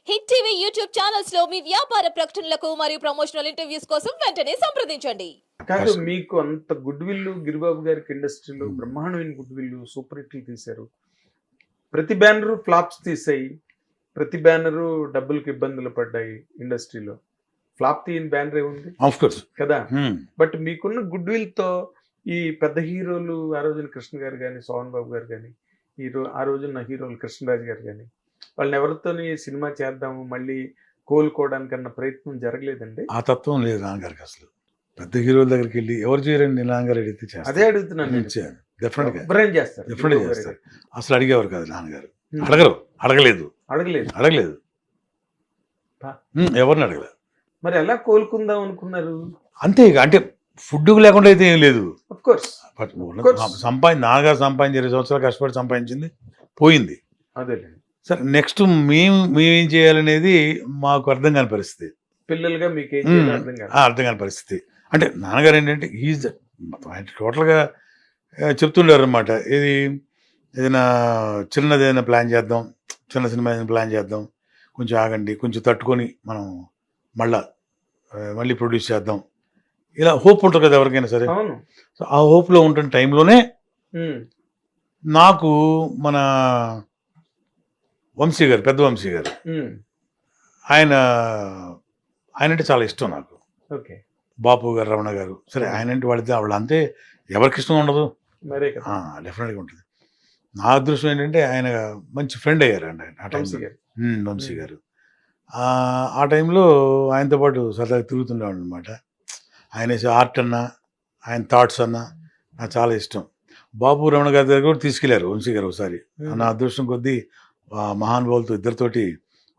Hit TV YouTube channels లో మీ వ్యాపార ప్రకటనలకు మరియు ప్రమోషనల్ ఇంటర్వ్యూస్ కోసం వెంటనే సంప్రదించండి. కాదు మీకు అంత గుడ్ విల్ గిరిబాబు గారికి ఇండస్ట్రీలో బ్రహ్మాండమైన గుడ్ విల్ సూపర్ హిట్లు తీశారు. ప్రతి బ్యానరు ఫ్లాప్స్ తీసాయి, ప్రతి బ్యానరు డబ్బులకు ఇబ్బందులు పడ్డాయి. ఇండస్ట్రీలో ఫ్లాప్ తీయని బ్యానర్ ఏముంది ఆఫ్ కోర్స్ కదా. బట్ మీకున్న గుడ్ విల్ తో ఈ పెద్ద హీరోలు ఆ రోజున కృష్ణ గారు కానీ, సోహన్ బాబు గారు కానీ, ఆ రోజున హీరోలు కృష్ణరాజు గారు కానీ, వాళ్ళని ఎవరితోని సినిమా చేద్దాము మళ్ళీ కోలుకోవడానికన్నా ప్రయత్నం జరగలేదండి. ఆ తత్వం లేదు నాన్నగారికి. అసలు పెద్ద హీరోల దగ్గరికి వెళ్ళి ఎవరు చేయరండి, నాన్నగారు అడిగితే చేస్తారు. అదే అడుగుతున్నాను. డెఫినెట్ చేస్తారు. చేస్తారు. అసలు అడిగేవారు కాదు నాన్నగారు. అడగలేదు. ఎవరిని అడగలేదు. మరి ఎలా కోలుకుందాం అనుకున్నారు? అంతే ఇక, అంటే ఫుడ్ లేకుండా అయితే ఏం లేదు. నాన్నగారు సంపాదించి 20 సంవత్సరాలు కష్టపడి సంపాదించింది పోయింది. అదే సరే, నెక్స్ట్ మేమేం చేయాలనేది మాకు అర్థం కాని పరిస్థితి. పిల్లలుగా మీకు అర్థం కాని పరిస్థితి. అంటే నాన్నగారు ఏంటంటే ఈజ్ టోటల్గా చెప్తుండారు అనమాట. ఏదైనా చిన్నది ఏదైనా ప్లాన్ చేద్దాం, చిన్న సినిమా ఏదైనా ప్లాన్ చేద్దాం, కొంచెం ఆగండి, కొంచెం తట్టుకొని మనం మళ్ళీ ప్రొడ్యూస్ చేద్దాం. ఇలా హోప్ ఉంటుంది కదా ఎవరికైనా సరే. సో ఆ హోప్లో ఉంటున్న టైంలోనే నాకు మన వంశీ గారు, పెద్ద వంశీ గారు, ఆయన అంటే చాలా ఇష్టం నాకు. బాపు గారు, రమణ గారు, సరే ఆయన అంటే వాళ్ళంతే ఎవరికి ఇష్టం ఉండదు, డెఫినెట్గా ఉంటుంది. నా అదృష్టం ఏంటంటే ఆయన మంచి ఫ్రెండ్ అయ్యారు అండి ఆ టైంలో. వంశీ గారు ఆ టైంలో ఆయనతో పాటు సరదాగా తిరుగుతుండేవాడు అనమాట. ఆయన ఆర్ట్ అన్నా, ఆయన థాట్స్ అన్నా నాకు చాలా ఇష్టం. బాపు రమణ గారి దగ్గర కూడా తీసుకెళ్లారు వంశీ గారు ఒకసారి. నా అదృష్టం కొద్దీ మహానుభావులతో ఇద్దరితోటి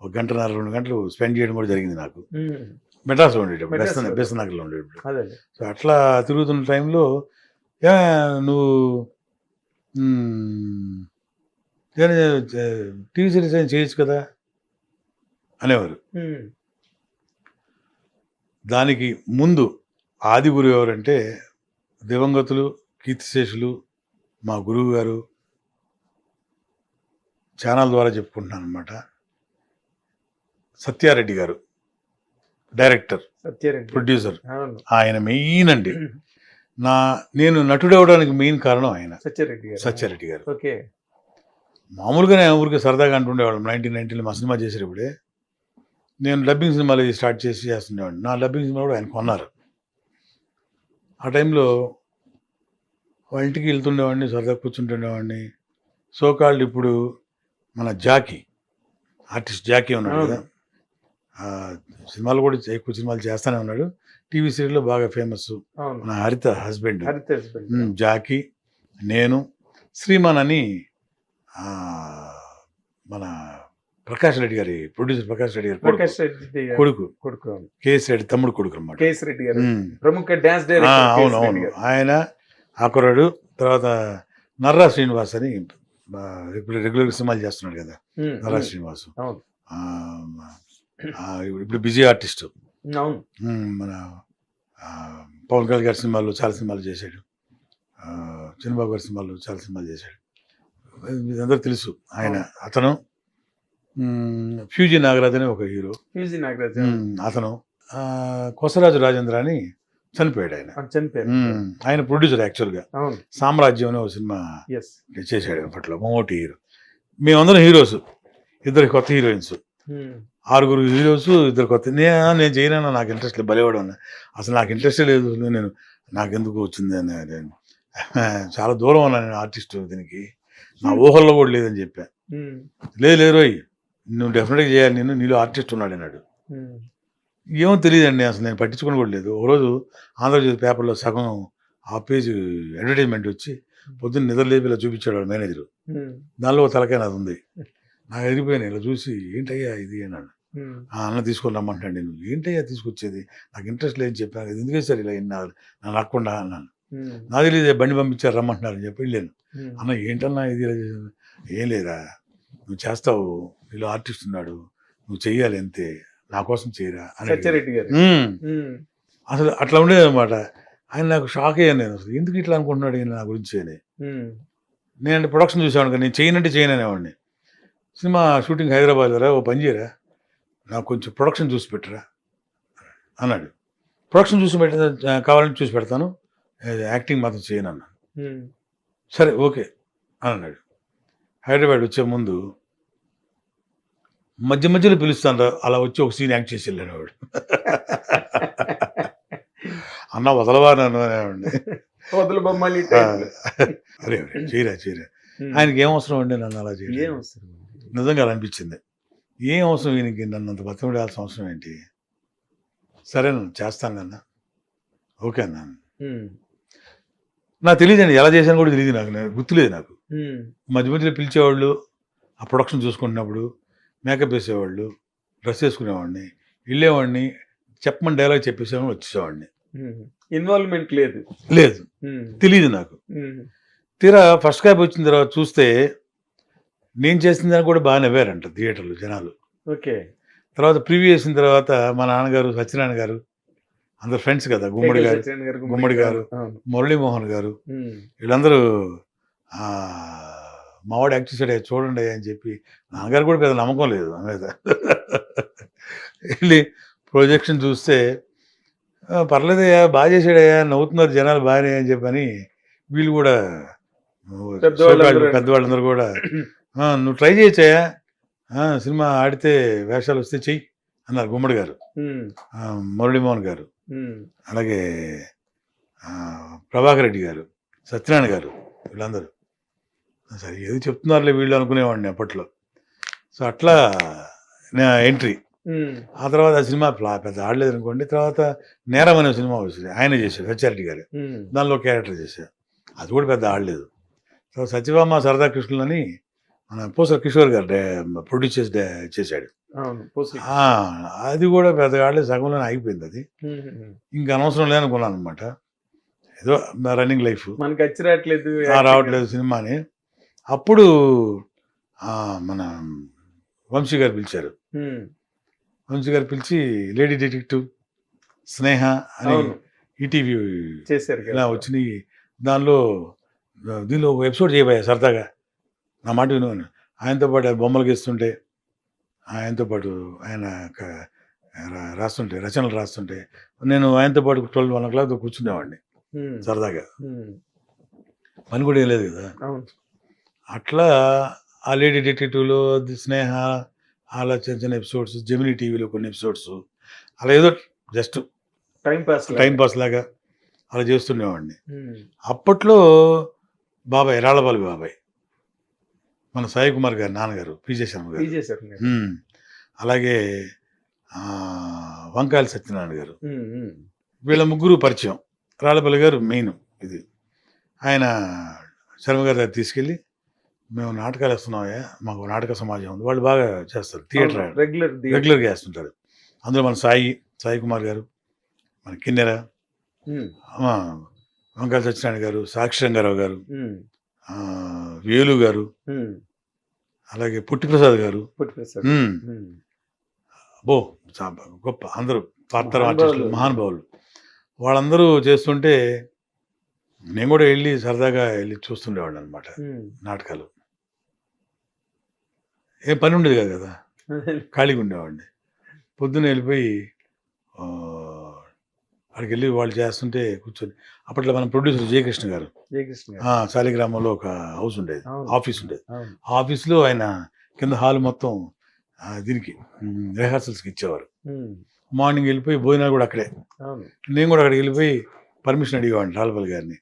1 గంటన్నర 2 గంటలు స్పెండ్ చేయడం కూడా జరిగింది నాకు. మెడ్రాస్లో ఉండేటప్పుడు, బెస్తనగర్లో ఉండేటప్పుడు. సో అట్లా తిరుగుతున్న టైంలో నువ్వు టీవీ సిరీస్ ఏం చేయొచ్చు కదా అనేవారు. దానికి ముందు ఆది గురువు ఎవరంటే దివంగతులు, కీర్తిశేషులు, మా గురువు గారు, ఛానల్ ద్వారా చెప్పుకుంటున్నాను అనమాట, సత్యారెడ్డి గారు, డైరెక్టర్, ప్రొడ్యూసర్. ఆయన మెయిన్ అండి. నేను నటుడవడానికి మెయిన్ కారణం ఆయన సత్యారెడ్డి గారు. మామూలుగానే ఊరికి సరదాగా అంటుండేవాళ్ళం. 1990లో మా సినిమా చేసేటప్పుడే నేను డబ్బింగ్ సినిమాలు స్టార్ట్ చేస్తుండేవాడిని. నా డబ్బింగ్ సినిమా కూడా ఆయన కొన్నారు. ఆ టైంలో వాళ్ళ ఇంటికి వెళ్తుండేవాడిని, సరదాగా కూర్చుంటుండేవాడిని. సోకాల్డ్ ఇప్పుడు మన ఆర్టిస్ట్ జాకీ ఉన్నాడు కదా, సినిమాలు కూడా ఎక్కువ సినిమాలు చేస్తూనే ఉన్నాడు. టీవీ సీరియల్లో బాగా ఫేమస్. మన హరిత హస్బెండ్ జాకీ, నేను, శ్రీమాన్ అని మన ప్రకాష్ రెడ్డి గారి ప్రొడ్యూసర్, ప్రకాష్ రెడ్డి గారి కొడుకు, కేఎస్ రెడ్డి తమ్ముడు కొడుకు అనమాట. అవును. ఆయన ఆకురాడు. తర్వాత నర్రా శ్రీనివాస్ అని రెగ్యులర్ సినిమాలు చేస్తున్నాడు కదా, నర్రా శ్రీనివాస్ ఇప్పుడు బిజీ ఆర్టిస్ట్. మన పవన్ కళ్యాణ్ గారి సినిమాలు చాలా సినిమాలు చేశాడు, చంద్రబాబు గారి సినిమాలు చాలా సినిమాలు చేశాడు. అందరూ తెలుసు ఆయన. అతను ఫ్యూజీ నాగరాజ్ అనే ఒక హీరో. అతను కొసరాజు రాజేంద్ర అని చనిపోయాడు. ఆయన ప్రొడ్యూసర్. యాక్చువల్గా సామ్రాజ్యం అనే ఒక సినిమా చేశాడు అప్పట్లో, మమ్మూటి హీరో. మేమందరం హీరోస్, 2 కొత్త హీరోయిన్స్, 6 హీరోస్, 2 కొత్త. నేను చేయను, నాకు ఇంట్రెస్ట్ లేదు, బలేవాడు అన్న. అసలు నాకు ఇంట్రెస్టే లేదు, నాకెందుకు వచ్చింది అని. చాలా దూరం ఉన్నా నేను ఆర్టిస్ట్, దీనికి నా ఊహల్లో కూడా లేదని చెప్పా. లేదు రోయ్, నువ్వు డెఫినెట్గా చేయాలి, నీలో ఆర్టిస్ట్ ఉన్నాడు అన్నాడు. ఏమో తెలియదండి, అసలు నేను పట్టించుకుని కూడా లేదు. ఒకరోజు ఆంధ్రజ్యోతి పేపర్లో సగం ఆ పేజ్ అడ్వర్టైజ్మెంట్ వచ్చి పొద్దున్న నిద్రలేపి ఇలా చూపించాడు వాడు మేనేజరు. దానిలో తలకాయ నాది ఉంది. నాకు ఎదిరిపోయాను. ఇలా చూసి ఏంటయ్యా ఇది అన్నాడు. అన్న తీసుకొని రమ్మంటాడు. నేను ఏంటయ్యా తీసుకొచ్చేది, నాకు ఇంట్రెస్ట్ లేదని చెప్పాను, ఎందుకే సార్ ఇలా నన్ను రాకుండా అన్నాను. నాకు తెలియదు, బండి పంపించారు రమ్మంటున్నారు అని చెప్పి వెళ్ళాను. అన్న ఏంటన్నా ఇది, ఏం లేరా, నువ్వు చేస్తావు, ఇలా ఆర్టిస్ట్ ఉన్నాడు, నువ్వు చెయ్యాలి అంతే, నా కోసం చేయరా అని. అసలు అట్లా ఉండేది అనమాట. ఆయన నాకు షాక్ అయ్యాను. నేను అసలు ఎందుకు ఇట్లా అనుకుంటున్నాడు ఈయన నా గురించి అని. నేను ప్రొడక్షన్ చూసేవాడు, నేను చేయనంటే చేయను అనేవాడిని. సినిమా షూటింగ్ హైదరాబాద్ రా, ఓ పని చేయరా, నాకు కొంచెం ప్రొడక్షన్ చూసి పెట్టరా అన్నాడు. ప్రొడక్షన్ చూసి కావాలంటే చూసి పెడతాను, యాక్టింగ్ మాత్రం చేయను అన్నాను. సరే ఓకే అని అన్నాడు. హైదరాబాద్ వచ్చే ముందు మధ్య మధ్యలో పిలుస్తాను రా, అలా వచ్చి ఒక సీన్ యాక్ట్ చేసి వెళ్ళాడు వాడు. అన్న వదలవా నన్ను అనేవాడిని. వదలు బొమ్మలు అరే చేయరా ఆయనకి ఏం అవసరం అండి నన్ను అలా చేయడం? నిజంగా అలా అనిపించింది. ఏం అవసరం ఈయనకి నన్ను అంత బతిమలాడాల్సిన అవసరం ఏంటి? సరే నన్ను చేస్తాను అన్న, ఓకే అన్నాను. నాకు తెలియదండి, ఎలా చేశాను కూడా తెలియదు, నాకు గుర్తులేదు. నాకు మధ్య మధ్యలో పిలిచేవాళ్ళు, ఆ ప్రొడక్షన్ చూసుకుంటున్నప్పుడు మేకప్ వేసేవాళ్ళు, డ్రెస్ వేసుకునేవాడిని, వెళ్ళేవాడిని, చెప్పమని డైలాగ్ చెప్పేసేవాడిని, వచ్చేసేవాడిని. ఇన్వాల్వ్మెంట్ లేదు, తెలియదు నాకు. తీరా ఫస్ట్ క్యాప్ వచ్చిన తర్వాత చూస్తే నేను చేసిన దానికి కూడా బాగా నవ్వారంట థియేటర్లు జనాలు. ఓకే. తర్వాత ప్రివ్యూ వేసిన తర్వాత మా నాన్నగారు, సత్యనారాయణ గారు, అందరు ఫ్రెండ్స్ కదా, గుమ్మడి గారు, మురళీమోహన్ గారు, వీళ్ళందరూ మావాడు యాక్ట్ చేశాడు చూడండి అని చెప్పి, నాన్నగారు కూడా పెద్ద నమ్మకం లేదు నా మీద. వెళ్ళి ప్రొజెక్షన్ చూస్తే పర్లేదయ్యా, బాగా చేశాడయ్యా, నవ్వుతున్నారు జనాలు బాగానే అని చెప్పని వీళ్ళు కూడా పెద్దవాళ్ళందరూ కూడా నువ్వు ట్రై చేయొచ్చాయా, సినిమా ఆడితే వేషాలు వస్తే చెయ్యి అన్నారు. గుమ్మడి గారు, మురళీమోహన్ గారు, అలాగే ప్రభాకర్ రెడ్డి గారు, సత్యనారాయణ గారు, వీళ్ళందరూ సరే ఏది చెప్తున్నారులే వీళ్ళు అనుకునేవాడిని అప్పట్లో. సో అట్లా నా ఎంట్రీ. ఆ తర్వాత ఆ సినిమా పెద్ద ఆడలేదు అనుకోండి. తర్వాత నేరం అనే సినిమా వచ్చింది, ఆయన చేశారు, హెచ్ఆర్డి గారు, దానిలో క్యారెక్టర్ చేశారు, అది కూడా పెద్ద ఆడలేదు. తర్వాత సత్యభామ సరదా కృష్ణులు అని మన పూసల కిషోర్ గారు ప్రొడ్యూస్ చేశాడు, అది కూడా పెద్దగా ఆడలేదు, సగంలోనే ఆగిపోయింది. అది ఇంకా అనవసరం లేదనుకున్నాను అనమాట. ఏదో రన్నింగ్ లైఫ్ రావట్లేదు సినిమా అని. అప్పుడు మన వంశీ గారు పిలిచారు. వంశీ గారు పిలిచి లేడీ డిటెక్టివ్, స్నేహ అని ఈటీవీ చేశారు ఇలా వచ్చినాయి, దీనిలో ఒక ఎపిసోడ్ చేయబోయా సరదాగా, నా మాట విను. ఆయనతో పాటు బొమ్మలు గీస్తుంటే, ఆయనతో పాటు ఆయన రాస్తుంటే, రచనలు రాస్తుంటే నేను ఆయనతో పాటు 12-1 o'clock కూర్చునేవాడిని సరదాగా. పని కూడా ఏం లేదు కదా. అట్లా ఆ లేడీ డిటెక్టివ్లో, స్నేహ, అలా చిన్న చిన్న ఎపిసోడ్స్, జెమినీ టీవీలో కొన్ని ఎపిసోడ్స్, అలా ఏదో జస్ట్ టైం పాస్ లాగా అలా చేస్తుండేవాడిని. అప్పట్లో బాబాయ్, రాళ్ళపాలి బాబాయ్, మన సాయి కుమార్ గారు నాన్నగారు, పిజే శర్మ గారు, అలాగే వంకాయల సత్యనారాయణ గారు, వీళ్ళ ముగ్గురు పరిచయం. రాళ్ళపల్లి గారు మెయిన్. ఇది ఆయన శర్మ గారి దగ్గర తీసుకెళ్ళి, మేము నాటకాలు వేస్తున్నామయ్యా, మాకు నాటక సమాజం ఉంది, వాళ్ళు బాగా చేస్తారు, థియేటర్ రెగ్యులర్గా వేస్తుంటారు. అందులో మన సాయి కుమార్ గారు, మన కిన్నెర, వంకాయల సత్యనారాయణ గారు, సాక్షి రంగారావు గారు, వేలు గారు, అలాగే పుట్టిప్రసాద్ గారు, గొప్ప అందరూ పాత్ర ఆర్టిస్టులు, మహానుభావులు. వాళ్ళందరూ చేస్తుంటే నేను కూడా వెళ్ళి సరదాగా వెళ్ళి చూస్తుండేవాడిని అనమాట నాటకాలు. ఏం పని ఉండేది కాదు కదా, ఖాళీగా ఉండేవాడిని. పొద్దున్న వెళ్ళిపోయి అక్కడికి వెళ్ళి వాళ్ళు చేస్తుంటే కూర్చొని, అప్పట్లో మన ప్రొడ్యూసర్ జయకృష్ణ గారు శాలిగ్రామంలో ఒక హౌస్ ఉండేది, ఆఫీస్ ఉండేది. ఆ ఆఫీస్లో ఆయన కింద హాల్ మొత్తం దీనికి రిహార్సల్స్కి ఇచ్చేవారు. మార్నింగ్ వెళ్ళిపోయి భోజనాలు కూడా అక్కడే. నేను కూడా అక్కడికి వెళ్ళిపోయి పర్మిషన్ అడిగేవాడిని రాళ్ళపల్లి గారిని,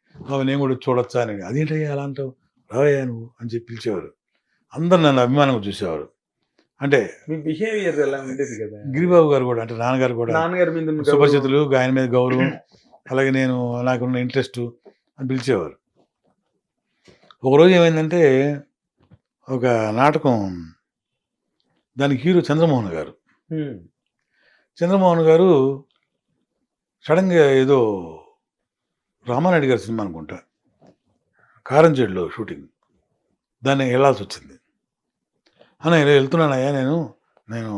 నేను కూడా చూడొచ్చా అని. అదేంటయ్యా అలా అంటావు, రావయ్యా నువ్వు అని చెప్పి పిలిచేవారు. అందరు నన్ను అభిమానంగా చూసేవారు. అంటే బిహేవియర్ ఎలా ఉండేది కదా. గిరిబాబు గారు కూడా, అంటే నాన్నగారు కూడా సుపరిచితులు, ఆయన మీద గౌరవం, అలాగే నేను నాకున్న ఇంట్రెస్ట్ అని పిలిచేవారు. ఒకరోజు ఏమైందంటే, ఒక నాటకం, దానికి హీరో చంద్రమోహన్ గారు. చంద్రమోహన్ గారు సడన్గా ఏదో రామానాయుడు గారి సినిమా అనుకుంటా, కారంచేడులో షూటింగ్, దాన్ని వెళ్ళాల్సి వచ్చింది. అన్న ఇలా వెళ్తున్నానయ్యా, నేను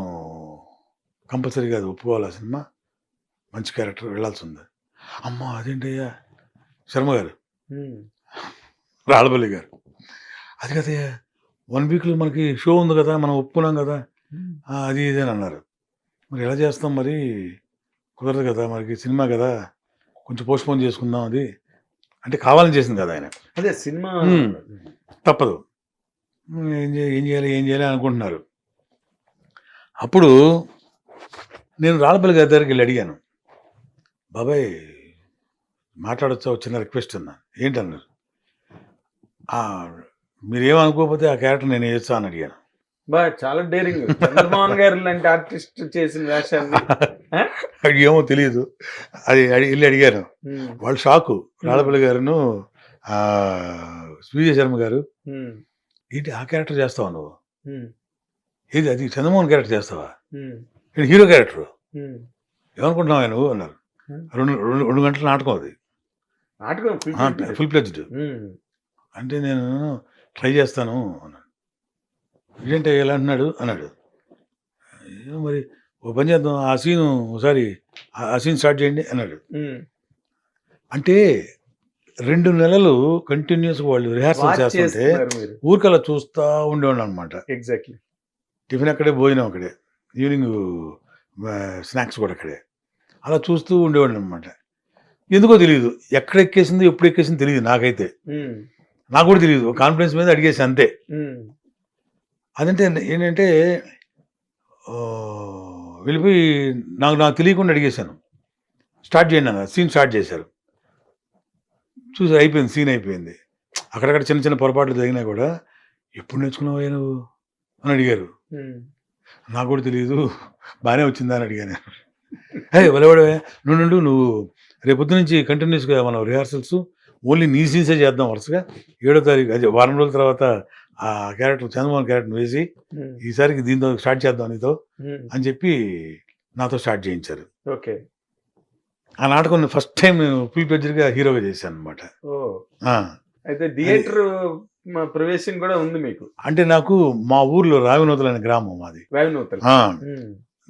కంపల్సరీగా అది ఒప్పుకోవాలి, ఆ సినిమా మంచి క్యారెక్టర్, వెళ్ళాల్సి ఉంది. అమ్మ అదేంటయ్యా, శర్మ గారు, రాళ్ళపల్లి గారు, అది కదయ్యా 1 weekలో మనకి షో ఉంది కదా, మనం ఒప్పుకున్నాం కదా, అది ఇది అని అన్నారు. మరి ఎలా చేస్తాం మరి, కుదరదు కదా మనకి, సినిమా కదా కొంచెం పోస్ట్పోన్ చేసుకుందాం అది అంటే, కావాలని చేసింది కదా ఆయన. అదే సినిమా తప్పదు, ఏం చేయాలి అనుకుంటున్నారు. అప్పుడు నేను రాళ్ళపల్లి గారి దగ్గరికి వెళ్ళి అడిగాను, బాబాయ్ మాట్లాడొచ్చా, చిన్న రిక్వెస్ట్ అన్నా. ఏంటన్నారు, మీరేమనుకోకపోతే ఆ క్యారెక్టర్ నేను వేస్తా అని అడిగాను. చాలా డేరింగ్. చంద్రమోహన్ గారు లాంటి ఆర్టిస్ట్ చేసిన వేషాన్ని ఏమో తెలియదు, అది వెళ్ళి అడిగాను. వాళ్ళు షాకు, రాళ్ళపల్లి గారును విజయ శర్మ గారు, ఏంటి ఆ క్యారెక్టర్ చేస్తావా నువ్వు, ఏది అది చంద్రమోహన్ క్యారెక్టర్ చేస్తావా, హీరో క్యారెక్టర్ ఏమనుకుంటున్నావా నువ్వు అన్నారు. 2 గంటల నాటకం అది, నాటకం ఫుల్ ప్లెజ్డ్. అంటే నేను ట్రై చేస్తాను అన్నాడు. ఏంటంటే ఎలా అంటున్నాడు అన్నాడు. మరి ఓ పని చేద్దాం, ఆ సీన్ స్టార్ట్ చేయండి అన్నాడు. అంటే 2 నెలలు కంటిన్యూస్ వాళ్ళు రిహార్సల్ చేస్తుంటే ఊరికలా చూస్తూ ఉండేవాడు అనమాట. ఎగ్జాక్ట్లీ. టిఫిన్ అక్కడే, భోజనం అక్కడే, ఈవినింగ్ స్నాక్స్ కూడా అక్కడే, అలా చూస్తూ ఉండేవాడు అనమాట. ఎందుకో తెలియదు, ఎక్కడ ఎక్కేసిందో ఎప్పుడు ఎక్కేసిందో తెలియదు నాకైతే, నాకు కూడా తెలియదు, కాన్ఫిడెన్స్ మీద అడిగేసి అంతే. అదంటే ఏంటంటే వెళ్ళిపోయి నాకు తెలియకుండా అడిగేశాను, స్టార్ట్ చేయండి అన్న. సీన్ స్టార్ట్ చేశారు, చూసి అయిపోయింది, సీన్ అయిపోయింది. అక్కడక్కడ చిన్న చిన్న పొరపాట్లు జరిగినా కూడా, ఎప్పుడు నేర్చుకున్నావా నువ్వు అని అడిగారు. నాకు కూడా తెలియదు, బాగానే వచ్చిందా అని అడిగాను. వలవాడే నువ్వు రేపొద్దు నుంచి కంటిన్యూస్గా మనం రిహార్సల్స్ ఓన్లీ నీ సీన్సే చేద్దాం వరుసగా, 7వ తారీఖు అది వారం రోజుల తర్వాత ఆ క్యారెక్టర్ చంద్రమోహన్ క్యారెక్టర్ వేసి ఈసారికి దీంతో స్టార్ట్ చేద్దాం నీతో అని చెప్పి నాతో స్టార్ట్ చేయించారు. ఓకే. ఆ నాటకం ఫస్ట్ టైం ఫుల్ ప్లెడ్జ్డ్గా హీరోగా చేశాను అనమాట. అయితే థియేటర్ ప్రవేశం కూడా ఉంది మీకు? అంటే నాకు మా ఊర్లో రావినూతల అనే గ్రామం మాది. రావినూతల.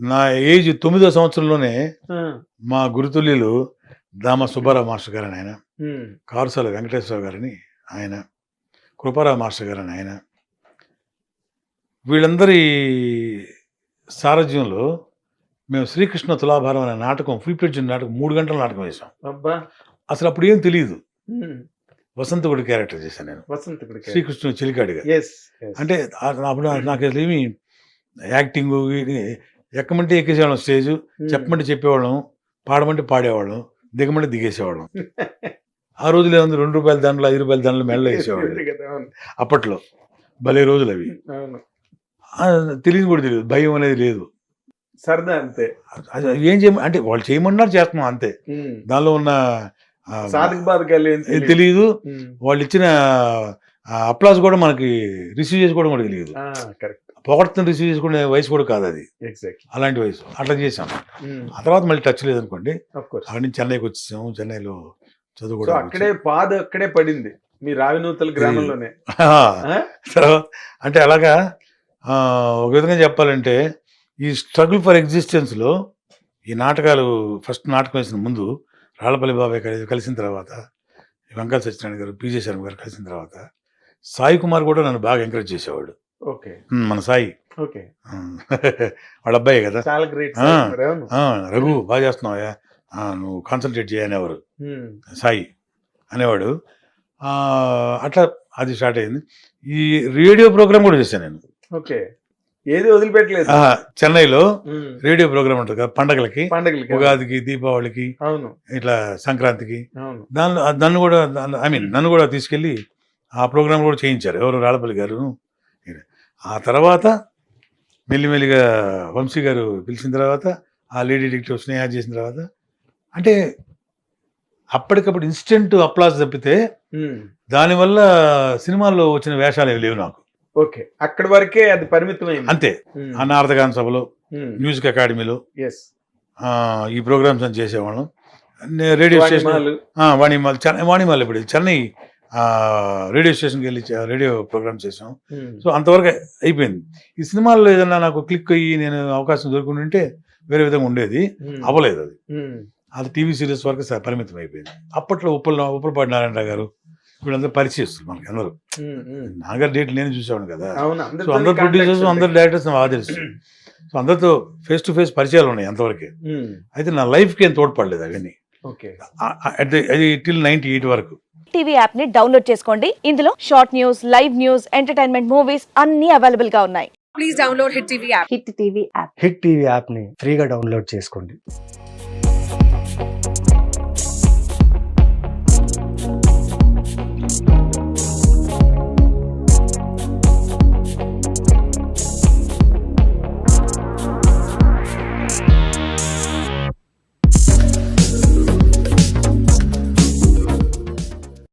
నా ఏజ్ 9వ సంవత్సరంలోనే మా గురుతుల్యులు దామ సుబ్బారావు మాస్టర్ గారు అని ఆయన, కారుసాల వెంకటేశ్వర గారని ఆయన, కృపారావు మాస్టర్ గారు అని ఆయన, వీళ్ళందరి సారథ్యంలో మేము శ్రీకృష్ణ తులాభారం అనే నాటకం, ఫుల్ ప్లెడ్జ్డ్ నాటకం, 3 గంటల నాటకం వేసాం. అసలు అప్పుడు ఏం తెలియదు, వసంతకుడి క్యారెక్టర్ చేశాను నేను, శ్రీకృష్ణుడు చెలికాడిగా. అంటే అప్పుడు నాకు అసలు ఏమి యాక్టింగ్ ఎక్కమంటే ఎక్కేసేవాళ్ళం, స్టేజ్ చెప్పమంటే చెప్పేవాళ్ళం, పాడమంటే పాడేవాళ్ళం, దిగమంటే దిగేసేవాళ్ళం. ఆ రోజులు ఏముంది, 2 రూపాయల దండలు, 5 రూపాయల దండలు మెడలో వేసేవాళ్ళు అప్పట్లో. భలే రోజులు అవి. తెలియదు కూడా తెలియదు, భయం అనేది లేదు, సరదా అంతే. ఏం అంటే వాళ్ళు చేయమన్నారు చేస్తున్నాం అంతే, దానిలో ఉన్న తెలియదు. వాళ్ళు ఇచ్చిన అప్లాస్ కూడా మనకి రిసీవ్ చేసుకోవడం కూడా తెలియదు, పొగడుతున్న రిసీవ్ చేసుకునే వయసు కూడా కాదు అది, అలాంటి వయసు. అట్లా చేసాం. ఆ తర్వాత మళ్ళీ టచ్ లేదనుకోండి. అక్కడి నుంచి చెన్నైకి వచ్చేసాము, చెన్నైలో చదువు అక్కడే పడింది మీ రావినూతల గ్రామంలోనే. అంటే అలాగా ఒక విధంగా చెప్పాలంటే ఈ స్ట్రగుల్ ఫర్ ఎగ్జిస్టెన్స్లో ఈ నాటకాలు, ఫస్ట్ నాటకం వేసిన ముందు రాళ్ళపల్లి బాబాయ్ కలిసిన తర్వాత, వెంకట సత్యనారాయణ గారు, పిజే శర్మ గారు కలిసిన తర్వాత, సాయి కుమార్ కూడా నన్ను బాగా ఎంకరేజ్ చేసేవాడు. ఓకే. మన సాయి, ఓకే, వాళ్ళ అబ్బాయి కదా, చాలా గ్రేట్. రఘు బాగా చేస్తున్నావా, నువ్వు కాన్సన్ట్రేట్ చేయనేవారు సాయి అనేవాడు. అట్లా అది స్టార్ట్ అయింది. ఈ రేడియో ప్రోగ్రామ్ కూడా చేశాను నేను. ఓకే. ఏది వదిలిపెట్టలేదు. చెన్నైలో రేడియో ప్రోగ్రామ్ ఉంటుంది కదా, పండగలకి, ఉగాదికి, దీపావళికి, ఇట్లా సంక్రాంతికి, నన్ను కూడా నన్ను కూడా తీసుకెళ్ళి ఆ ప్రోగ్రామ్ కూడా చేయించారు ఎవరు, రాళ్ళపల్లి గారు. ఆ తర్వాత మెల్లిమెల్లిగా వంశీ గారు పిలిచిన తర్వాత, ఆ లేడీ డిటెక్టివ్ స్నేహ చేసిన తర్వాత, అంటే అప్పటికప్పుడు ఇన్స్టెంట్ అప్లాస్ తప్పితే దానివల్ల సినిమాల్లో వచ్చిన వేషాలు ఏమి లేవు నాకు. ఓకే, అక్కడి వరకే అది పరిమితమైంది అంతే. ఆ నారదగాన సభలో, మ్యూజిక్ అకాడమీలో ఈ ప్రోగ్రామ్స్ అని చేసేవాళ్ళం. రేడియో స్టేషన్ వాణిమాల్ ఇప్పుడు చెన్నై రేడియో స్టేషన్కి వెళ్ళి రేడియో ప్రోగ్రామ్స్ చేసాం. సో అంతవరకు అయిపోయింది. ఈ సినిమాల్లో ఏదన్నా నాకు క్లిక్ అయ్యి నేను అవకాశం దొరుకుంటుంటే వేరే విధంగా ఉండేది, అవ్వలేదు అది. అది టీవీ సీరియల్స్ వరకు పరిమితం అయిపోయింది. అప్పట్లో ఉప్పలపాటి నారాయణరావు గారు వీళ్ళందరూ పరిచయస్తులు మనకి అందరూ. నాన్నగారు డేట్లు నేను చూసేవాడు కదా. సో అందరు ప్రొడ్యూసర్స్, అందరు డైరెక్టర్స్ ఆదరిస్తారు. సో అందరితో ఫేస్ టు ఫేస్ పరిచయాలు ఉన్నాయి అంతవరకే. అయితే నా లైఫ్కి ఏం తోడ్పడలేదు అవన్నీ. ఓకే. అది టిల్ 98 వరకు. టీవీ యాప్ ని డౌన్లోడ్ చేసుకోండి. ఇందులో short news, live news, entertainment movies అన్ని అవైలబుల్ గా ఉన్నాయి. Please download Hit TV app. Hit TV app. Hit TV యాప్ని ఫ్రీగా డౌన్లోడ్ చేసుకోండి.